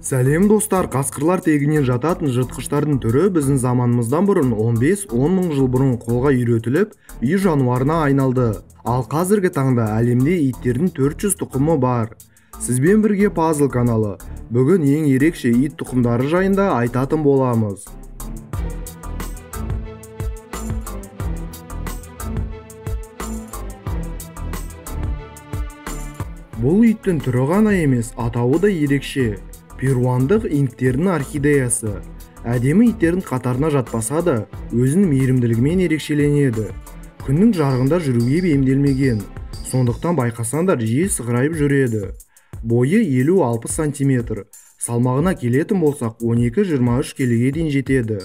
Сәлем достар, қасқырлар тегінен жататын жыртқыштардың түрі біздің заманымыздан бұрын 15-10 мың жыл бұрын қолға үйретіліп, үй жануарына айналды. Ал қазіргі таңда әлемде иттердің 400 тұқымы бар. Сізбен бірге Пазл каналы. Бүгін ең ерекше ит тұқымдары жайында айтатын боламыз. Бұл иттің түрі ғана емес, атауы да ерекше. Перуандық инктердің орхидеясы. Әдемі иттердің қатарына жатпаса да, өзінің мейірімділігімен ерекшеленеді. Күннің жарығында жүруге бейімделмеген, сондықтан байқасаңдар жиі сығырайып жүреді. Бойы 50-60 см, салмағына келетін болсақ 12-23 келіге дейін жетеді.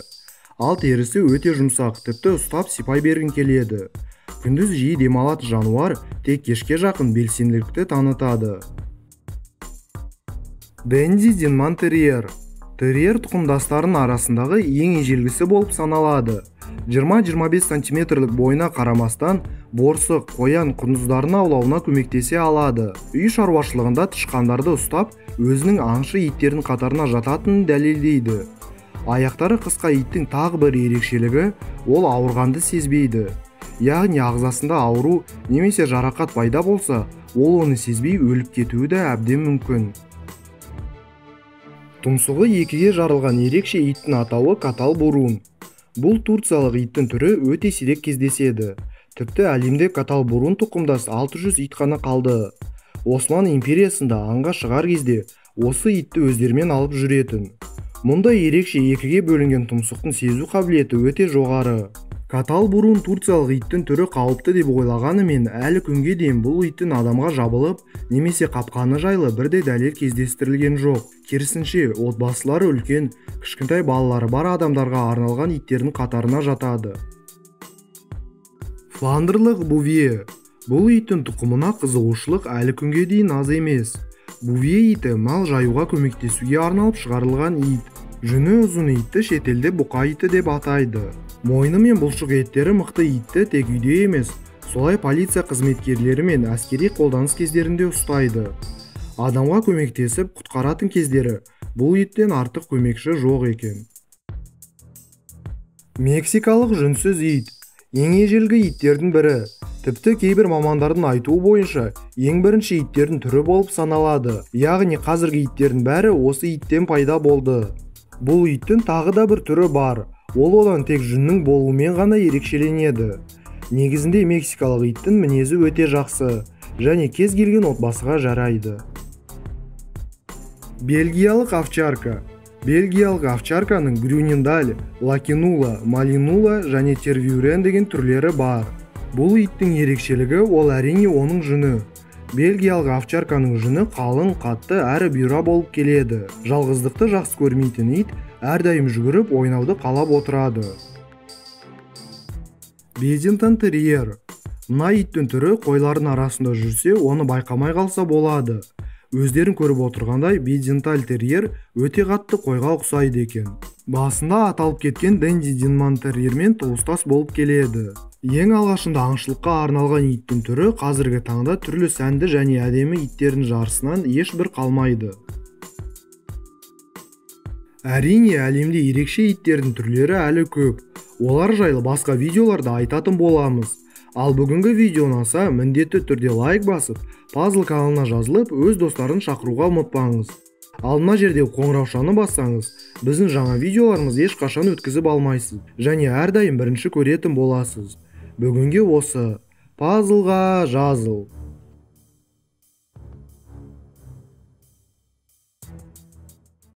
Ал терісі өте жұмсақ, тіпті ұстап сипай бергін келеді. Күндіз жиі демалатын жануар тек кешке жақын белсенділікті танытады. Дэнди Динман терьер. Терьер тұқымдастарының арасындағы ең ежелгісі болып саналады. 20-25 см бойына қарамастан, борсық, қоян құндыздарын аулауына көмектесе алады. Үй шаруашылығында тышқандарды ұстап, өзінің аңшы иттердің қатарына жататынын дәлелдейді. Аяқтары қысқа иттің тағы бір ерекшелігі, ол ауырғанды сезбейді. Яғни ағзасында ауру немесе жарақат пайда болса, ол оны сезбей өліп кетуі де әбден мүмкін. Тұмсығы екіге жарылған ерекше иттің атауы Катал Бурун. Бұл турциялық иттің түрі өте сирек кездеседі. Тіпті әлемде Катал Бурун тұқымдас 600 ит қана қалды. Осман империясында аңға шығар кезде осы итті өздерімен алып жүретін. Мұндай ерекше екіге бөлінген тұмсықтың сезу қабілеті өте жоғары. Катал Бурун турциялық иттің түрі қауіпті деп ойлағанымен, әлі күнге дейін бұл иттің адамға жабылып немесе қапқаны жайлы бірде дәлел кездестірілген жоқ. Керісінше, отбасылары үлкен, кішкентай балалары бар адамдарға арналған иттердің қатарына жатады. Фландрлық Бувье. Бұл иттің тұқымына қызығушылық әлі күнге дейін аз емес. Бувье иті мал жаюға көмектесуге арналып шығарылған ит. Жүні ұзын итті шетелде бұқа иті деп атайды. Мойны мен бұлшық еттері мықты итті тек үйде емес, солай полиция қызметкерлері мен әскери қолданыс кездерінде ұстайды. Адамға көмектесіп құтқаратын кездері бұл иттен артық көмекші жоқ екен. Мексикалық жүнсіз ит. Ең ежелгі иттердің бірі. Тіпті кейбір мамандардың айтуы бойынша ең бірінші иттердің түрі болып саналады. Яғни қазіргі иттердің бәрі осы иттен пайда болды. Бұл иттің тағы да бір түрі бар. Ол одан тек жүннің болуымен ғана ерекшеленеді. Негізінде мексикалық иттің мінезі өте жақсы және кез келген отбасыға жарайды. Бельгиялық овчарка. Бельгиялық овчарканың Грюнендаль, Лакинула, Малинула және Тервюрен деген түрлері бар. Бұл иттің ерекшелігі ол әрине оның жүні. Бельгиялық овчарканың жүні қалың, қатты әрі бұйра болып келеді. Жалғыздықты жақсы көрмейтін ит әрдайым жүгіріп ойнауды қалап отырады. Бедингтон терьер. Мына иттің түрі қойлардың арасында жүрсе, оны байқамай қалса болады. Өздерін көріп отырғандай, Бедингтон терьер өте қатты қойға ұқсайды екен. Басында аталып кеткен Дэнди Динман терьермен туыстас болып келеді. Ең алғашында аңшылыққа арналған иттің түрі қазіргі таңда түрлі сәнді және әдемі иттердің жарысынан ешбір қалмайды. Әрине, әлемде ерекше иттердің түрлері әлі көп. Олар жайлы басқа видеоларда айтатын боламыз. Ал бүгінгі видео ұнаса, міндетті түрде лайк басып, Пазл каналына жазылып, өз достарын шақыруға ұмытпаңыз. Ал мына жерде қоңыраушаны бассаңыз, біздің жаңа видеоларымыз ешқашан өткізіп алмайсыз және әрдайым бірінші көретін боласыз. Бүгінге осы. Пазлға жазыл.